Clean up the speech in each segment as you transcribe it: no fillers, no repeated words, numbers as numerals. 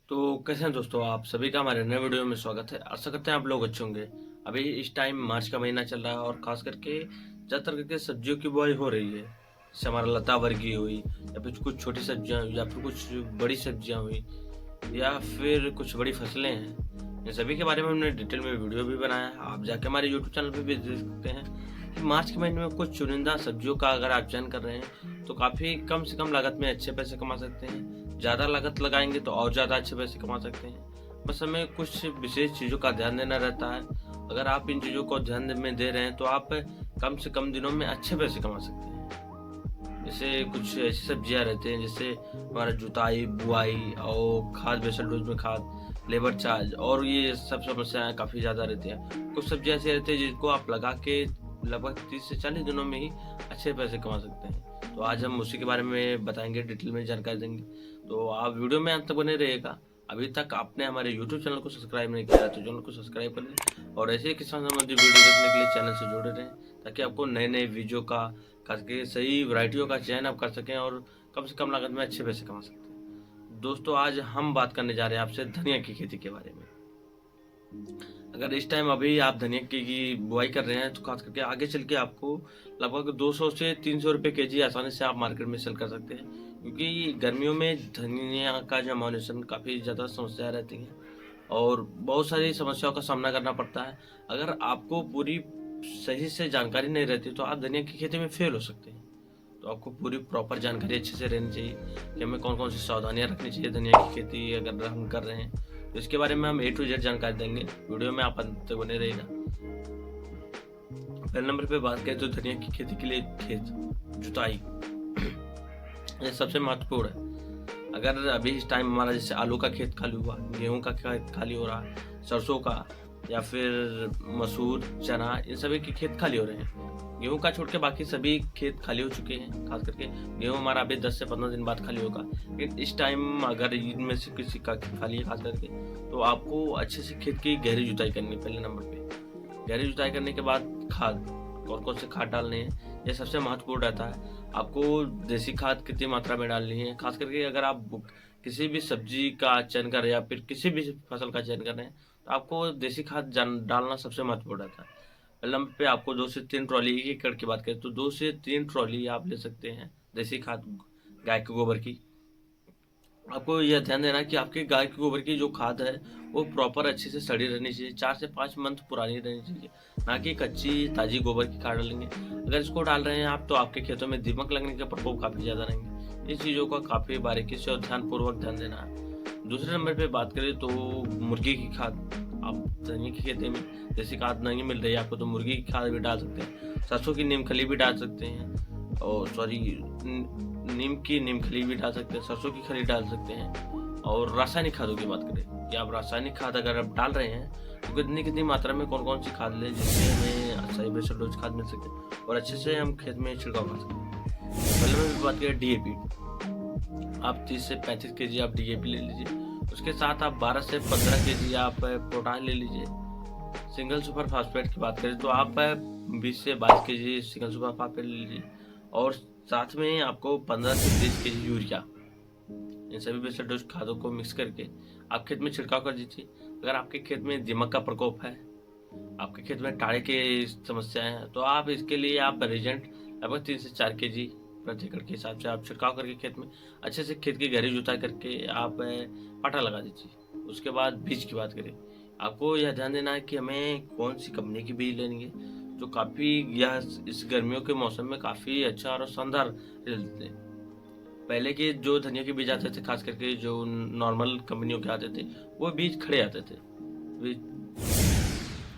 तो कैसे हैं दोस्तों, आप सभी का हमारे नए वीडियो में स्वागत है। आशा करते हैं आप लोग अच्छे होंगे। अभी इस टाइम मार्च का महीना चल रहा है और खास करके ज़्यादातर करके सब्जियों की बुआई हो रही है। जैसे हमारा लता वर्गी हुई, या फिर कुछ छोटी सब्जियां हुई, या फिर कुछ बड़ी सब्जियां हुई, या फिर कुछ बड़ी फसलें हैं। इन सभी के बारे में हमने डिटेल में वीडियो भी बनाया है। आप जाके हमारे यूट्यूब चैनल पे भी देख सकते हैं कि मार्च के महीने में कुछ चुनिंदा सब्जियों का अगर आप चयन कर रहे हैं तो काफ़ी कम से कम लागत में अच्छे पैसे कमा सकते हैं। ज़्यादा लागत लगाएंगे तो और ज़्यादा अच्छे पैसे कमा सकते हैं। बस हमें कुछ विशेष चीज़ों का ध्यान देना रहता है। अगर आप इन चीज़ों को ध्यान में दे रहे हैं तो आप कम से कम दिनों में अच्छे पैसे कमा सकते हैं। जैसे कुछ ऐसी सब्जियां रहती हैं, जैसे हमारा जुताई, बुआई और खाद, बेसल डोज में खाद, लेबर चार्ज और ये सब समस्याएं काफ़ी ज़्यादा रहती हैं। कुछ सब्जियां ऐसी रहती हैं जिनको आप लगा के लगभग 30 से 40 दिनों में ही अच्छे पैसे कमा सकते हैं। तो आज हम उसी के बारे में बताएंगे, डिटेल में जानकारी देंगे। तो आप वीडियो में अंत तक बने रहिएगा। अभी तक आपने हमारे यूट्यूब चैनल को सब्सक्राइब नहीं किया है तो चैनल को सब्सक्राइब कर लें और ऐसे ही किसान संबंधी वीडियो देखने के लिए चैनल से जुड़े रहें, ताकि आपको नए नए वीडियो का करके सही वैरायटियों का चयन आप कर सकें और कम से कम लागत में अच्छे पैसे कमा सकते हैं। दोस्तों, आज हम बात करने जा रहे हैं आपसे धनिया की खेती के बारे में। अगर इस टाइम अभी आप धनिया की बुआई कर रहे हैं तो खास करके आगे चल के आपको लगभग 200 से 300 रुपये केजी आसानी से आप मार्केट में सेल कर सकते हैं, क्योंकि गर्मियों में धनिया का जो मॉनिसन काफ़ी ज़्यादा समस्या रहती है और बहुत सारी समस्याओं का सामना करना पड़ता है। अगर आपको पूरी सही से जानकारी नहीं रहती तो आप धनिया की खेती में फेल हो सकते हैं। तो आपको पूरी प्रॉपर जानकारी अच्छे से रहनी चाहिए कि हमें कौन कौन सी सावधानियां रखनी चाहिए धनिया की खेती अगर हम कर रहे हैं। तो इसके बारे में हम A to Z जानकारी देंगे, वीडियो में आप अंत तक बने रहेगा। पहले नंबर पे बात करें तो धनिया की खेती के लिए खेत जुताई ये सबसे महत्वपूर्ण है। अगर अभी इस टाइम हमारा जैसे आलू का खेत खाली हुआ, गेहूं का खेत खाली हो रहा है, सरसों का या फिर मसूर, चना, इन सभी के खेत खाली हो रहे हैं। गेहूं का छोड़ के बाकी सभी खेत खाली हो चुके हैं। खास करके गेहूं हमारा अभी 10 से 15 दिन बाद खाली होगा। लेकिन इस टाइम अगर इनमें से किसी का खेत खाली है खास करके, तो आपको अच्छे से खेत की गहरी जुताई करनी है। पहले नंबर पे गहरी जुताई करने के बाद खाद, कौन कौन से खाद डालने हैं ये सबसे महत्वपूर्ण रहता है। आपको देसी खाद कितनी मात्रा में डालनी है, खास करके अगर आप किसी भी सब्जी का चयन कर रहे हैं या फिर किसी भी फसल का चयन कर रहे हैं तो आपको देसी खाद डालना सबसे महत्वपूर्ण रहता है। पहले नंबर पे आपको 2 से 3 ट्रॉली, एक एकड़ की बात करें तो 2 से 3 ट्रॉली आप ले सकते हैं देसी खाद, गाय के गोबर की। आपको यह ध्यान देना कि आपके गाय के गोबर की जो खाद है वो प्रॉपर अच्छे से सड़ी रहनी चाहिए, 4 से 5 मंथ पुरानी रहनी चाहिए, ना कि कच्ची ताजी गोबर की खाद डालेंगे। अगर इसको डाल रहे हैं आप तो आपके खेतों में दीमक लगने का प्रकोप काफ़ी ज़्यादा रहेंगे। इस चीज़ों का काफ़ी बारीकी से और ध्यानपूर्वक ध्यान देना है। दूसरे नंबर पे बात करें तो मुर्गी की खाद। आप धनिया की खेती में देसी खाद नहीं मिल रही है आपको तो मुर्गी की खाद भी डाल सकते हैं, सरसों की नीम खली भी डाल सकते हैं, और नीम खली भी डाल सकते हैं, सरसों की खली डाल सकते हैं। और रासायनिक खादों की बात करें कि आप रासायनिक खाद अगर आप डाल रहे हैं तो कितनी कितनी मात्रा में कौन कौन सी खाद लें जिससे हमें सही बेसल डोज खाद मिल सके और अच्छे से हम खेत में छिड़काव कर सकें। पहले में बात करें DAP। आप 30 से 35 केजी आप DAP ले लीजिए, उसके साथ आप 12 से 15 केजी आप पोटाश ले लीजिए। सिंगल सुपर फास्फेट की बात करें तो आप 20 से 22 केजी सिंगल सुपर फास्फेट ले लीजिए और साथ में आपको 15 से 20 केजी यूरिया। इन सभी बेसल डोज खादों को मिक्स करके आप खेत में छिड़काव कर दीजिए। अगर आपके खेत में दीमक का प्रकोप है, आपके खेत में टाड़े की समस्याएं हैं, तो आप इसके लिए आप रेजेंट लगभग 3 से 4 केजी प्रति एकड़ के हिसाब से आप छिड़काव करके खेत में अच्छे से खेत की गहरी जुताई करके आप पाटा लगा दीजिए। उसके बाद बीज की बात करें, आपको यह ध्यान देना है कि हमें कौन सी कंपनी की बीज लेनी है जो काफ़ी यह इस गर्मियों के मौसम में काफ़ी अच्छा और शानदार रिजल्ट देते हैं। पहले के जो धनिया के बीज आते थे, खास करके जो नॉर्मल कंपनियों के आते थे, वो बीज खड़े आते थे।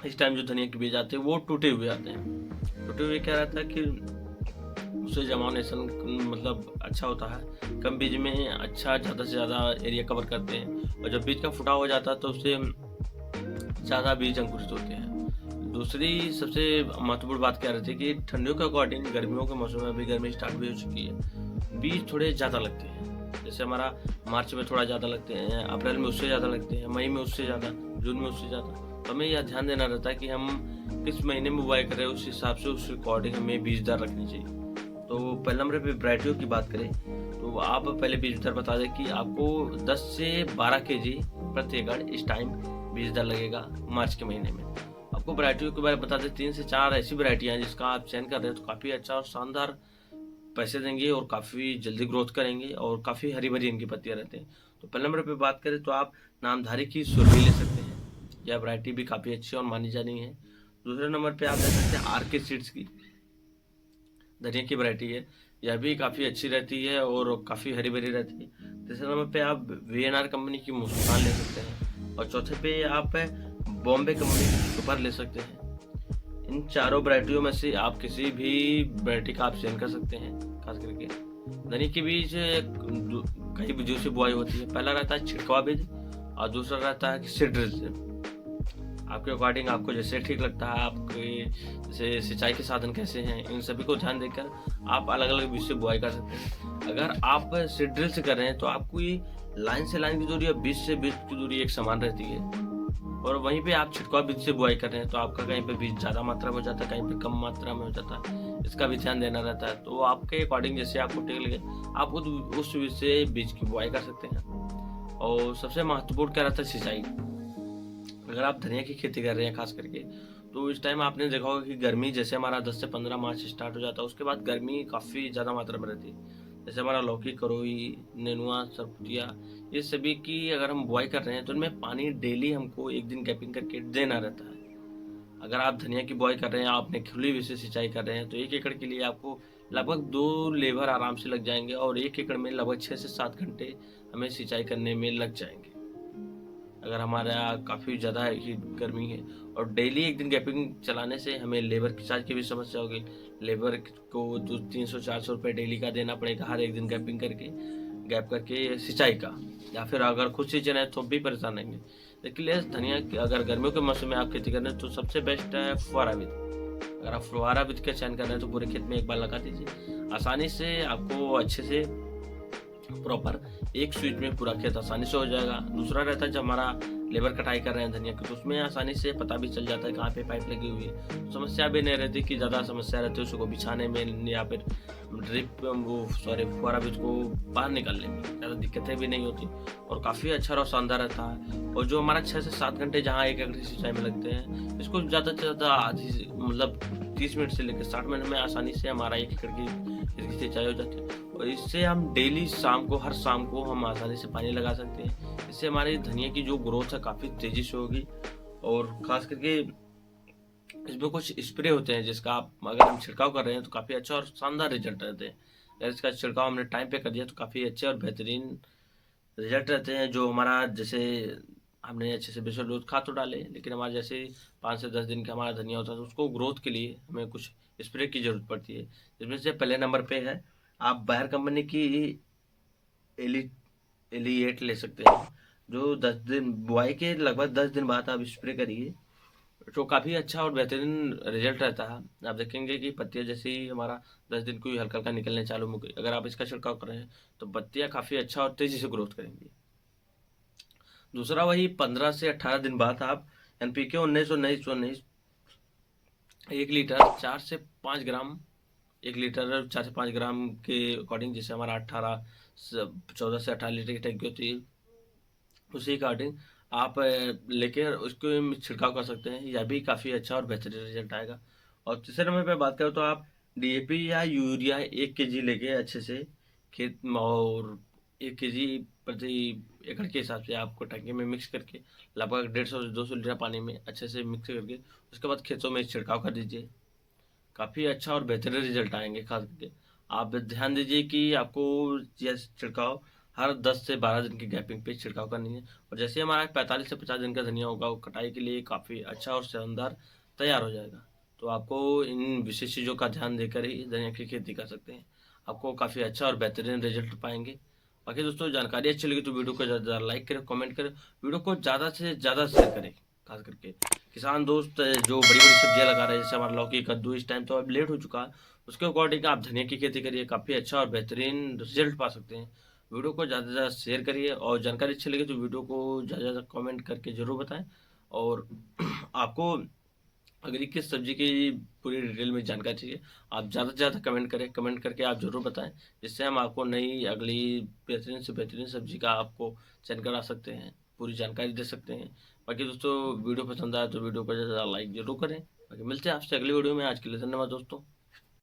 इस टाइम जो धनिया के बीज आते हैं वो टूटे हुए आते हैं। टूटे हुए क्या रहता है कि उससे जर्मिनेशन मतलब अच्छा होता है, कम बीज में अच्छा ज़्यादा से ज़्यादा एरिया कवर करते हैं, और जब बीज का फुटा हो जाता है तो उससे ज़्यादा बीज अंकुरित होते हैं। दूसरी सबसे महत्वपूर्ण बात क्या रहती है कि ठंडियों के अकॉर्डिंग गर्मियों के मौसम में अभी गर्मी स्टार्ट भी हो चुकी है, बीज थोड़े ज़्यादा लगते हैं। जैसे हमारा मार्च में थोड़ा ज़्यादा लगते हैं, अप्रैल में उससे ज़्यादा लगते हैं, मई में उससे ज़्यादा, जून में उससे ज़्यादा। तो हमें यह ध्यान देना रहता है कि हम किस महीने में बुआई कर रहे हैं, उस हिसाब से उस अकॉर्डिंग हमें बीज दर रखनी चाहिए। तो पहले नंबर पे वैरायटियों की बात करें तो तो आप पहले बीज दर बता दें कि आपको 10 से 12 केजी प्रति एकड़ इस टाइम बीज दर लगेगा मार्च के महीने में। आपको वैरायटियों के बारे में बता दें, 3 से 4 ऐसी वैरायटियाँ हैं जिसका आप चयन कर रहे हैं तो काफ़ी अच्छा और शानदार पैसे देंगे और काफ़ी जल्दी ग्रोथ करेंगे और काफ़ी हरी भरी इनकी पत्तियाँ रहती हैं। तो पहले नंबर पे बात करें तो आप नामधारी की सुरभि ले सकते हैं, यह वैरायटी भी काफ़ी अच्छी और मानी जानी है। दूसरे नंबर पे आप ले सकते हैं आरके सीड्स की, धनिया की वैरायटी है, यह भी काफ़ी अच्छी रहती है और काफ़ी हरी भरी रहती है। तीसरे नंबर पे आप वीएनआर कंपनी की मुस्कान ले सकते हैं और चौथे पे आप बॉम्बे कंपनी की सुपर ले सकते हैं। इन चारों वैरायटियों में से आप किसी भी वैरायटी का आप चयन कर सकते हैं। खास करके धनिया के बीज कई बीजों से बुआई होती है। पहला रहता है छिड़कवा बीज और दूसरा रहता है सीड ड्रिल। आपके अकॉर्डिंग आपको जैसे ठीक लगता है, आपके जैसे सिंचाई के साधन कैसे हैं, इन सभी को ध्यान देकर आप अलग अलग बीज से बुआई कर सकते हैं। अगर आप सीड ड्रिल से कर रहे हैं तो आपको ये लाइन से लाइन की दूरी या बीज से बीज की दूरी एक समान रहती है, और वहीं पे आप छिड़काव बीज से बुआई कर रहे हैं तो आपका कहीं पे बीज ज़्यादा मात्रा में हो जाता है, कहीं पे कम मात्रा में हो जाता है, इसका भी ध्यान देना रहता है। तो आपके अकॉर्डिंग जैसे आपको ठीक लगे आप उस बीज से बीज की बुआई कर सकते हैं। और सबसे महत्वपूर्ण क्या रहता है, सिंचाई। अगर आप धनिया की खेती कर रहे हैं खास करके तो इस टाइम आपने देखा होगा कि गर्मी जैसे हमारा 10 से 15 मार्च स्टार्ट हो जाता है, उसके बाद गर्मी काफ़ी ज़्यादा मात्रा में रहती है। जैसे हमारा लौकी, करोई, नेनुआ, सरपुतिया, ये सभी की अगर हम बुआई कर रहे हैं तो इनमें पानी डेली हमको एक दिन गैपिंग करके देना रहता है। अगर आप धनिया की बुआई कर रहे हैं, आपने खुली हुई से सिंचाई कर रहे हैं तो 1 एकड़ के लिए आपको लगभग 2 लेबर आराम से लग जाएंगे और 1 एकड़ में लगभग 6 से 7 घंटे हमें सिंचाई करने में लग जाएंगे। अगर हमारे यहाँ काफ़ी ज़्यादा ही गर्मी है और डेली एक दिन गैपिंग चलाने से हमें लेबर की चार्ज की भी समस्या होगी। लेबर को 300-400 रुपये डेली का देना पड़ेगा हर एक दिन गैप करके सिंचाई का, या फिर अगर खुद सिंचना है तो भी परेशान रहेंगे। इसलिए धनिया की अगर गर्मियों के मौसम में आप खेती कर रहे हैं तो सबसे बेस्ट है फुहारा विधि। अगर आप फुहारा विधि का चयन कर रहे हैं तो पूरे खेत में एक बार लगा दीजिए, आसानी से आपको अच्छे से प्रॉपर एक स्विच में पूरा खेत आसानी से हो जाएगा। दूसरा रहता है जब हमारा लेबर कटाई कर रहे हैं धनिया की तो उसमें आसानी से पता भी चल जाता है कहाँ पे पाइप लगी हुई है, तो समस्या भी नहीं रहती कि ज़्यादा समस्या रहती है उसको बिछाने में या फिर फुहारा बीज को बाहर निकालने में ज़्यादा दिक्कतें भी नहीं होती और काफ़ी अच्छा और शानदार रहता है। और जो हमारा 6 से 7 घंटे जहाँ 1 एकड़ की सिंचाई में लगते हैं, इसको ज़्यादा से ज़्यादा मतलब 30 मिनट से लेकर 60 मिनट में आसानी से हमारा 1 एकड़ की सिंचाई हो जाती है। और इससे हम डेली हर शाम को हम आसानी से पानी लगा सकते हैं। इससे हमारी धनिया की जो ग्रोथ है काफ़ी तेज़ी से होगी। और ख़ास करके इसमें कुछ स्प्रे होते हैं जिसका आप अगर हम छिड़काव कर रहे हैं तो काफ़ी अच्छा और शानदार रिजल्ट रहते हैं। अगर इसका छिड़काव हमने टाइम पे कर दिया तो काफ़ी अच्छे और बेहतरीन रिजल्ट रहते हैं। जो हमारा जैसे हमने अच्छे से बेसल डोज खा तो डाले, लेकिन हमारे जैसे 5 से 10 दिन का हमारा धनिया होता है तो उसको ग्रोथ के लिए हमें कुछ स्प्रे की ज़रूरत पड़ती है। जिसमें से पहले नंबर पे है आप बायर कंपनी की एली एलिएट ले सकते हैं, जो 10 दिन बुआई के लगभग 10 दिन बाद आप स्प्रे करिए तो काफ़ी अच्छा और बेहतरीन रिजल्ट रहता है। आप देखेंगे कि पत्तियाँ जैसे ही हमारा 10 दिन को ही हल्का हल्का निकलने चालू हो गई, अगर आप इसका छिड़काव कर रहे हैं तो पत्तियाँ काफ़ी अच्छा और तेज़ी से ग्रोथ करेंगी। दूसरा वही 15 से 18 दिन बाद आप NPK 19 1 लीटर 4 से 5 ग्राम 1 लीटर 4 से 5 ग्राम के अकॉर्डिंग, जैसे हमारा 14 से 18 लीटर की टंकी होती है उसी अकॉर्डिंग आप लेकर उसको छिड़काव कर सकते हैं। यह भी काफ़ी अच्छा और बेहतरीन रिजल्ट आएगा। और तीसरे नंबर पे बात करें तो आप DAP या यूरिया 1 kg लेके अच्छे से खेत में, और 1 kg प्रति एकड़ के हिसाब से आपको टंकी में मिक्स करके लगभग 150 से 200 लीटर पानी में अच्छे से मिक्स करके उसके बाद खेतों में छिड़काव कर दीजिए। काफ़ी अच्छा और बेहतरीन रिजल्ट आएंगे। खास करके आप ध्यान दीजिए कि आपको यह छिड़काव हर 10 से 12 दिन की गैपिंग पे छिड़काव करनी है। और जैसे हमारा 45 से 50 दिन का धनिया होगा वो कटाई के लिए काफ़ी अच्छा और शानदार तैयार हो जाएगा। तो आपको इन विशेष चीज़ों का ध्यान देकर ही धनिया की खेती कर सकते हैं, आपको काफ़ी अच्छा और बेहतरीन रिजल्ट पाएंगे। बाकी दोस्तों जानकारी अच्छी लगी तो वीडियो को ज़्यादा लाइक करें, कमेंट करें, वीडियो को ज़्यादा से ज़्यादा शेयर करें। खास करके किसान दोस्त जो बड़ी बड़ी सब्जियां लगा रहे हैं जैसे हमारा लौकी, कद्दू, इस टाइम तो अब लेट हो चुका है, उसके अकॉर्डिंग आप धनिया की खेती करिए, काफ़ी अच्छा और बेहतरीन रिजल्ट पा सकते हैं। वीडियो को ज़्यादा से ज़्यादा शेयर करिए और जानकारी अच्छी लगी तो वीडियो को ज़्यादा से ज़्यादा कमेंट करके ज़रूर बताएं। और आपको अगर ये किस सब्जी की पूरी डिटेल में जानकारी चाहिए, आप ज़्यादा से ज़्यादा कमेंट करें, कमेंट करके आप ज़रूर बताएँ, जिससे हम आपको नई अगली बेहतरीन से बेहतरीन सब्जी का आपको सेंड करा सकते हैं, पूरी जानकारी दे सकते हैं। बाकी दोस्तों वीडियो पसंद आया तो वीडियो को ज़्यादा से ज़्यादा लाइक ज़रूर करें। बाकी मिलते हैं आपसे अगली वीडियो में, आज के लिए धन्यवाद दोस्तों।